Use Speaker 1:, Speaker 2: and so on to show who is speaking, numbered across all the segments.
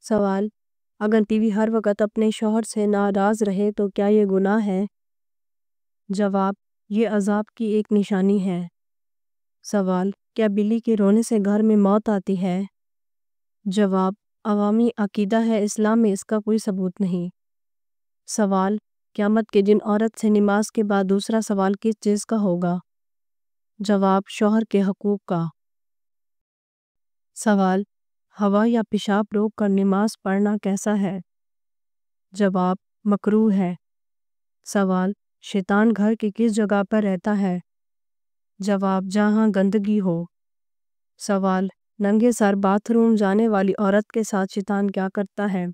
Speaker 1: سوال: اگر بیوی ہر وقت اپنے شوہر سے ناراض رہے تو کیا یہ گناہ ہے؟ جواب: یہ عذاب کی ایک نشانی ہے۔ سوال: کیا بلی کے رونے سے گھر میں موت آتی ہے؟ جواب: عوامی عقیدہ ہے، اسلام میں اس کا کوئی ثبوت نہیں۔ سوال: قیامت کے دن عورت سے نماز کے بعد دوسرا سوال کس چیز کا ہوگا؟ جواب: شوہر کے حقوق کا۔ سوال: ہوا یا پیشاب روک کر نماز پڑھنا کیسا ہے؟ جواب: مکروہ ہے۔ سوال: شیطان گھر کی کس جگہ پر رہتا ہے؟ جواب: جہاں گندگی ہو۔ سوال: ننگے سر باتھ روم جانے والی عورت کے ساتھ شیطان کیا کرتا ہے؟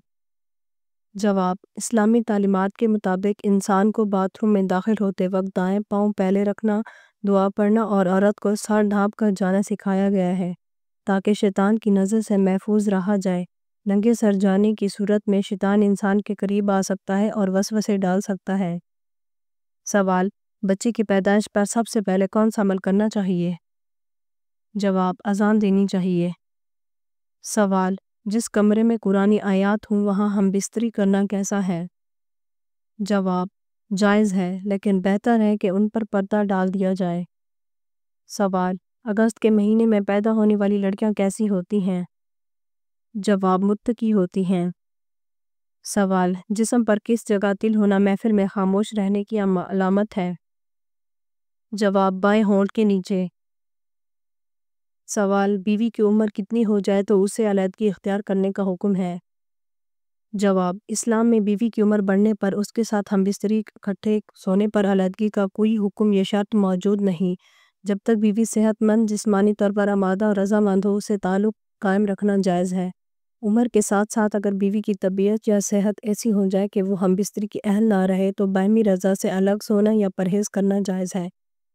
Speaker 1: جواب: اسلامی تعلیمات کے مطابق انسان کو باتھ روم میں داخل ہوتے وقت دائیں پاؤں پھیلے رکھنا، دعا پڑھنا اور عورت کو سر ڈھانپ کر جانا سکھایا گیا ہے تاکہ شیطان کی نظر سے محفوظ رہا جائے۔ ننگے سر جانے کی صورت میں شیطان انسان کے قریب آ سکتا ہے اور وسوسے ڈال سکتا ہے۔ سوال: بچے کی پیدائش پر سب سے پہلے کون سا عمل کرنا چاہیے؟ جواب: اذان دینی چاہیے۔ سوال: جس کمرے میں قرآنی آیات ہوں وہاں ہم بستری کرنا کیسا ہے؟ جواب: جائز ہے، لیکن بہتر ہے کہ ان پر پردہ ڈال دیا جائے۔ سوال: اگست کے مہینے میں پیدا ہونے والی لڑکیاں کیسی ہوتی ہیں؟ جواب: متقی ہوتی ہیں۔ سوال: جسم پر کس جگہ تل ہونا محفل میں خاموش رہنے کی علامت ہے؟ جواب: بائیں ہونٹ کے نیچے۔ سوال: بیوی کی عمر کتنی ہو جائے تو اسے علیحدگی اختیار کرنے کا حکم ہے؟ جواب: اسلام میں بیوی کی عمر بڑھنے پر اس کے ساتھ ہم بستری اکٹھے سونے پر علیحدگی کا کوئی حکم یا شرط موجود نہیں۔ جب تک بیوی صحت مند، جسمانی طور پر آمادہ اور رضامند ہو اسے تعلق قائم رکھنا جائز ہے۔ عمر کے ساتھ ساتھ اگر بیوی کی طبیعت یا صحت ایسی ہو جائے کہ وہ ہم بستری کی اہل نہ رہے تو باہمی رضا سے الگ سونا یا پرہیز کرنا جائز ہے،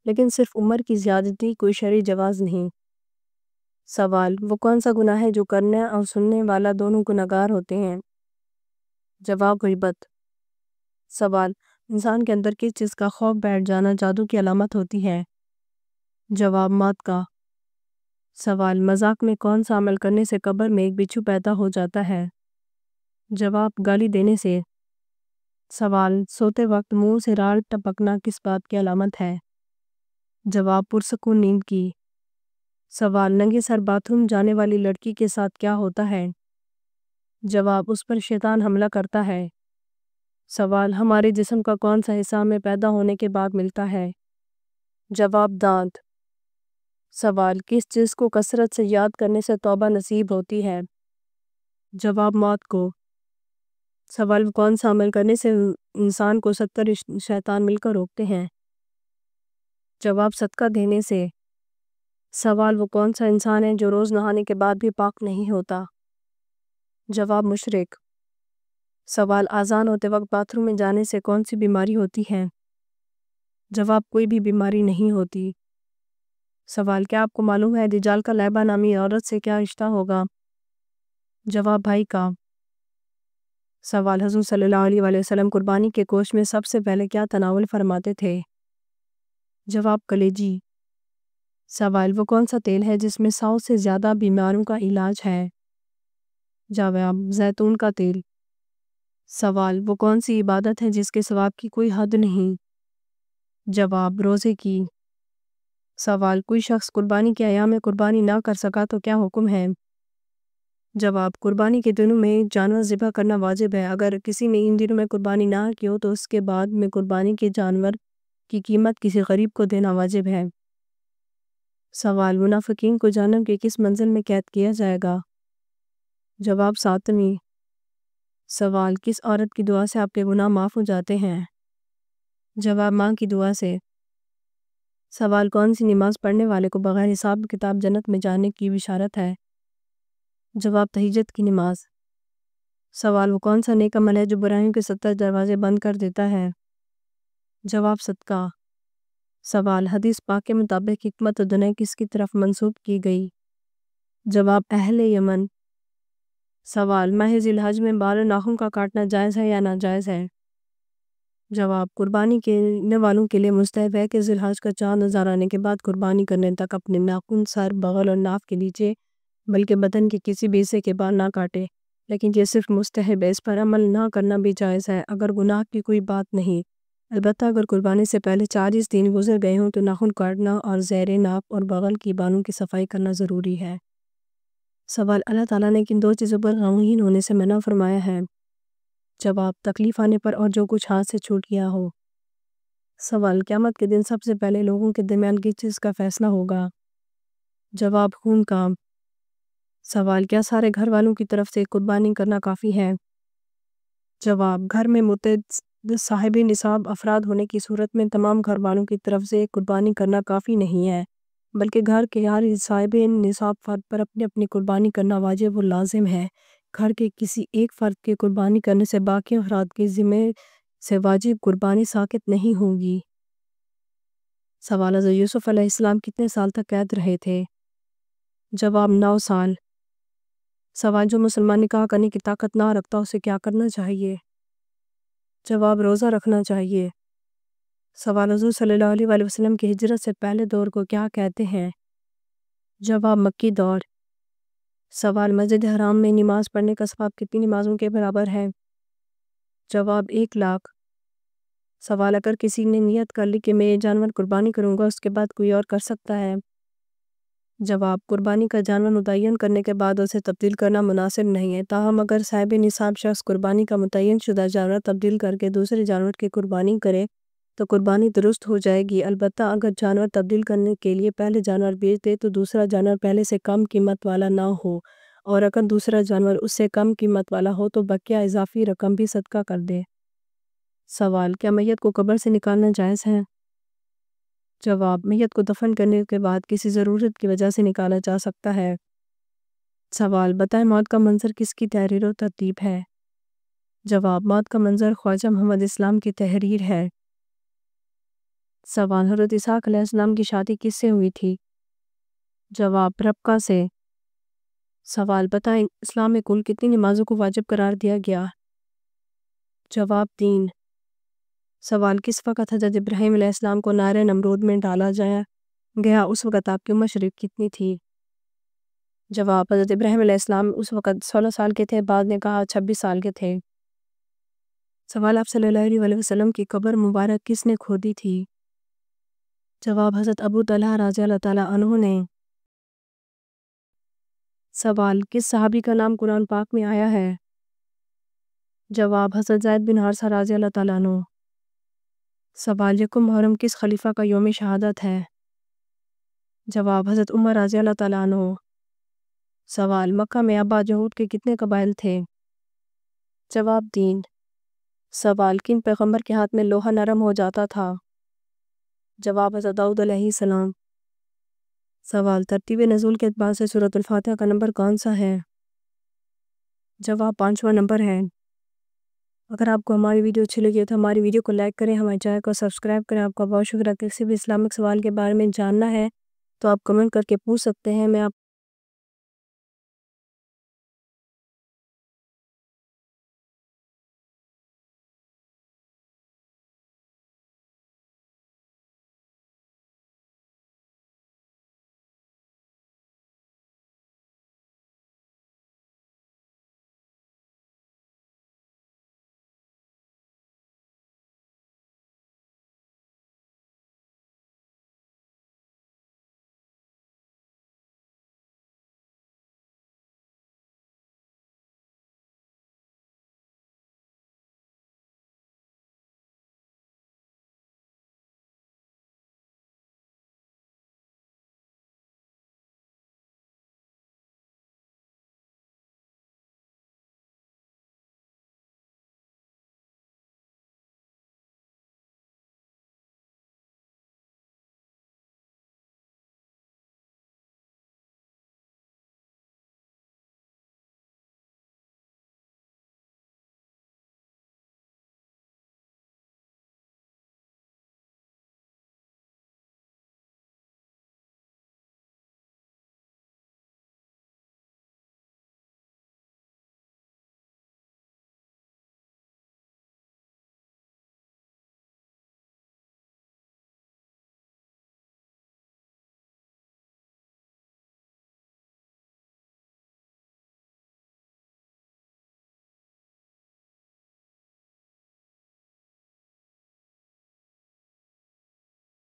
Speaker 1: لیکن صرف عمر کی زیادتی کوئی شرعی جواز نہیں۔ سوال: وہ کون سا گناہ ہے جو کرنے اور سننے والا دونوں گنہگار ہوتے ہیں؟ جواب: غیبت۔ سوال: انسان کے اندر کس چیز کا خوف بیٹھ جانا جادو کی علامت ہوتی ہے؟ جواب: موت کا۔ سوال: مذاق میں کون سا عمل کرنے سے قبر میں ایک بچھو پیدا ہو جاتا ہے؟ جواب: گالی دینے سے۔ سوال: سوتے وقت منہ سے راڑ ٹپکنا کس بات کی علامت ہے؟ جواب: پرسکون نیند کی۔ سوال: ننگے سر باتھ روم جانے والی لڑکی کے ساتھ کیا ہوتا ہے؟ جواب: اس پر شیطان حملہ کرتا ہے۔ سوال: ہمارے جسم کا کون سا حصہ ہمیں پیدا ہونے کے بعد ملتا ہے؟ جواب: دانت۔ سوال: کس چیز کو کثرت سے یاد کرنے سے توبہ نصیب ہوتی ہے؟ جواب: موت کو۔ سوال: کون سا عمل کرنے سے انسان کو 70 شیطان مل کر روکتے ہیں؟ جواب: صدقہ دینے سے۔ سوال: وہ کون سا انسان ہے جو روز نہانے کے بعد بھی پاک نہیں ہوتا؟ جواب: مشرک۔ سوال: اذان ہوتے وقت باتھ روم میں جانے سے کون سی بیماری ہوتی ہے؟ جواب: کوئی بھی بیماری نہیں ہوتی۔ سوال: کیا آپ کو معلوم ہے دجال کا لیبہ نامی عورت سے کیا رشتہ ہوگا؟ جواب: بھائی کا۔ سوال: حضور صلی اللہ علیہ وآلہ وسلم قربانی کے گوشت میں سب سے پہلے کیا تناول فرماتے تھے؟ جواب: کلیجی۔ سوال: وہ کون سا تیل ہے جس میں 100 سے زیادہ بیماریوں کا علاج ہے؟ جواب: زیتون کا تیل۔ سوال: وہ کون سی عبادت ہے جس کے ثواب کی کوئی حد نہیں؟ جواب: روزے کی۔ سوال: کوئی شخص قربانی کے ایام میں قربانی نہ کر سکا تو کیا حکم ہے؟ جواب: قربانی کے دنوں میں جانور ذبح کرنا واجب ہے۔ اگر کسی نے ان دنوں میں قربانی نہ کی ہو تو اس کے بعد میں قربانی کے جانور کی قیمت کسی غریب کو دینا واجب ہے۔ سوال: منافقین کو جہنم کے کس منزل میں قید کیا جائے گا؟ جواب: 7ویں۔ سوال: کس عورت کی دعا سے آپ کے گناہ معاف ہو جاتے ہیں؟ جواب: ماں کی دعا سے۔ سوال: کون سی نماز پڑھنے والے کو بغیر حساب کتاب جنت میں جانے کی بشارت ہے؟ جواب: تہجد کی نماز۔ سوال: وہ کون سا نیک عمل ہے جو برائیوں کے 70 دروازے بند کر دیتا ہے؟ جواب: صدقہ۔ سوال: حدیث پاک کے مطابق حکمت دنیا کس کی طرف منسوب کی گئی؟ جواب: اہل یمن۔ سوال: ماہ ذی الحج میں بال اور ناخن کا کاٹنا جائز ہے یا ناجائز ہے؟ جواب: قربانی کرنے والوں کے لیے مستحب ہے کہ ذی الحج کا چاند نظر آنے کے بعد قربانی کرنے تک اپنے ناخن سر، بغل اور ناف کے نیچے بلکہ بدن کے کسی بھی حصے کے بال نہ کاٹے۔ لیکن یہ صرف مستحب ہے، اس پر عمل نہ کرنا بھی جائز ہے اگر گناہ کی کوئی بات نہیں۔ البتہ اگر قربانی سے پہلے 40 دن گزر گئے ہوں تو ناخن کاٹنا اور زیر ناف اور بغل کی بانوں کی صفائی کرنا ضروری ہے۔ سوال: اللہ تعالیٰ نے کن 2 چیزوں پر غمگین ہونے سے منع فرمایا ہے؟ جواب: تکلیف آنے پر اور جو کچھ ہاتھ سے چھوٹ گیا ہو۔ سوال: قیامت کے دن سب سے پہلے لوگوں کے درمیان کس چیز کا فیصلہ ہوگا؟ جواب: خون کا۔ سوال: کیا سارے گھر والوں کی طرف سے قربانی کرنا کافی ہے؟ جواب: گھر میں متعدد صاحب نصاب افراد ہونے کی صورت میں تمام گھر والوں کی طرف سے قربانی کرنا کافی نہیں ہے، بلکہ گھر کے ہر صاحب نصاب فرد پر اپنی اپنی قربانی کرنا واجب و لازم ہے۔ گھر کے کسی ایک فرد کے قربانی کرنے سے باقی افراد کے ذمے سے واجب قربانی ساقط نہیں ہوگی۔ سوال: حضرت یوسف علیہ السلام کتنے سال تک قید رہے تھے؟ جواب: 9 سال۔ سوال: جو مسلمان نکاح کرنے کی طاقت نہ رکھتا اسے کیا کرنا چاہیے؟ جواب: روزہ رکھنا چاہیے۔ سوال: حضور صلی اللہ علیہ وسلم کی ہجرت سے پہلے دور کو کیا کہتے ہیں؟ جواب: مکی دور۔ سوال: مسجد حرام میں نماز پڑھنے کا ثواب کتنی نمازوں کے برابر ہے؟ جواب: 1,00,000۔ سوال: اگر کسی نے نیت کر لی کہ میں یہ جانور قربانی کروں گا، اس کے بعد کوئی اور کر سکتا ہے؟ جواب: قربانی کا جانور متعین کرنے کے بعد اسے تبدیل کرنا مناسب نہیں ہے، تاہم اگر صاحب نصاب شخص قربانی کا متعین شدہ جانور تبدیل کر کے دوسرے جانور کی قربانی کرے تو قربانی درست ہو جائے گی، البتہ اگر جانور تبدیل کرنے کے لیے پہلے جانور بیچ دے تو دوسرا جانور پہلے سے کم قیمت والا نہ ہو، اور اگر دوسرا جانور اس سے کم قیمت والا ہو تو بقیہ اضافی رقم بھی صدقہ کر دے۔ سوال: کیا میت کو قبر سے نکالنا جائز ہے؟ جواب: میت کو دفن کرنے کے بعد کسی ضرورت کی وجہ سے نکالا جا سکتا ہے۔ سوال: بتائیں موت کا منظر کس کی تحریر و ترتیب ہے؟ جواب: موت کا منظر خواجہ محمد اسلام کی تحریر ہے۔ سوال: حضرت اسحاق علیہ السلام کی شادی کس سے ہوئی تھی؟ جواب: ربکہ سے۔ سوال: بتائیں اسلام میں کل کتنی نمازوں کو واجب قرار دیا گیا؟ جواب: 3۔ سوال: کس وقت حضرت ابراہیم علیہ السلام کو نار نمرود میں ڈالا گیا، اس وقت آپ کی عمر شریف کتنی تھی؟ جواب: حضرت ابراہیم علیہ السلام اس وقت 16 سال کے تھے، بعد نے کہا 26 سال کے تھے۔ سوال: آپ صلی اللہ علیہ وسلم کی قبر مبارک کس نے کھودی تھی؟ جواب: حضرت ابو طلحہ رضی اللہ تعالیٰ عنہ نے۔ سوال: کس صحابی کا نام قرآن پاک میں آیا ہے؟ جواب: حضرت زید بن حارثہ رضی اللہ تعالیٰ عنہ۔ سوال: یکم محرم کس خلیفہ کا یوم شہادت ہے؟ جواب: حضرت عمر رضی اللہ تعالیٰ عنہ۔ سوال: مکہ میں ابا جہود کے کتنے قبائل تھے؟ جواب: 3۔ سوال: کن پیغمبر کے ہاتھ میں لوہا نرم ہو جاتا تھا؟ جواب: حضرت داؤد علیہ السلام۔ سوال: ترتیب نزول کے اعتبار سے سورۃ الفاتحہ کا نمبر کون سا ہے؟ جواب: 5واں نمبر ہے۔ اگر آپ کو ہماری ویڈیو اچھی لگی تو ہماری ویڈیو کو لائک کریں، ہمارے چینل کو سبسکرائب کریں۔ آپ کا بہت شکریہ۔ کسی بھی اسلامک سوال کے بارے میں جاننا ہے تو آپ کمنٹ کر کے پوچھ سکتے ہیں، میں آپ